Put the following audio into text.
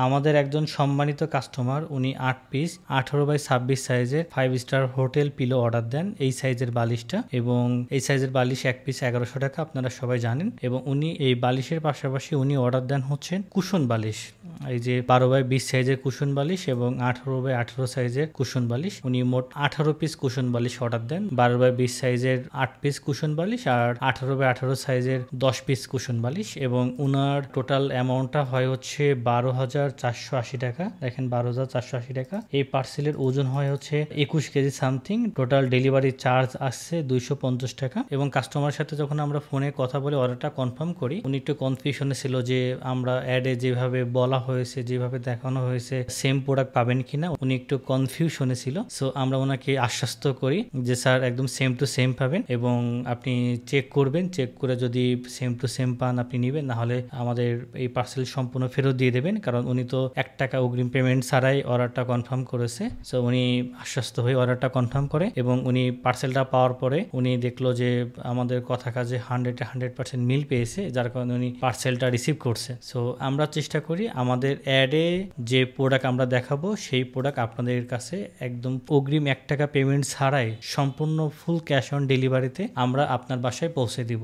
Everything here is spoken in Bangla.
আমাদের একজন সম্মানিত কাস্টমার উনি 8 পিস 18x26 সাইজের 5 স্টার হোটেল পিলো অর্ডার দেন এই সাইজের বালিশটা, এবং এই সাইজের বালিশ এক পিস 1100 টাকা, আপনারা সবাই জানেন। এবং উনি এই বালিশের পাশাপাশি উনি অর্ডার দেন হচ্ছে কুশন বালিশ, এই যে 12x20 সাইজের কুশন বালিশ এবং 18x18 সাইজের কুশন বালিশ। উনি মোট 18 পিস কুশন বালিশ অর্ডার দেন, 12x20 সাইজের 8 পিস কুশন বালিশ আর 18x18 সাইজের 10 পিস কুশন বালিশ, এবং উনার টোটাল অ্যামাউন্টটা হয় হচ্ছে 12,480 টাকা। দেখেন 12,480 টাকা। এই পার্সেলের ওজন হয় হচ্ছে 21 KG something. Total delivery charge আসছে 250 টাকা। এবং কাস্টমারের সাথে যখন আমরা ফোনে কথা বলে অর্ডারটা কনফার্ম করি, উনি একটু কনফিউশনে ছিল যে আমরা অ্যাডে যেভাবে বলা হয়েছে, যেভাবে দেখানো হয়েছে সেম প্রোডাক্ট পাবেন কিনা, উনি একটু কনফিউশনে ছিল। সো আমরা ওনাকে আশ্বস্ত করি যে স্যার একদম সেম টু সেম পাবেন, এবং আপনি চেক করবেন, চেক করে যদি সেম টু সেম পান আপনি নেবেন, নাহলে আমাদের এই পার্সেল সম্পূর্ণ ফেরত দিয়ে দেবেন, কারণ উনি তো 1 টাকা অগ্রিম পেমেন্ট ছাড়াই অর্ডারটা কনফার্ম করেছে। সো উনি আশ্বস্ত হয়ে অর্ডারটা কনফার্ম করে, এবং উনি পার্সেলটা পাওয়ার পরে উনি দেখলো যে আমাদের কথা কাজে 100% মিল পেয়েছে, যার কারণে উনি পার্সেলটা রিসিভ করছে। সো আমরা চেষ্টা করি আমাদের অ্যাডে যে প্রোডাক্ট আমরা দেখাবো সেই প্রোডাক্ট আপনাদের কাছে একদম অগ্রিম 1 টাকা পেমেন্ট ছাড়াই সম্পূর্ণ ফুল ক্যাশ অন ডেলিভারিতে আমরা আপনার বাসায় পৌঁছে দিব।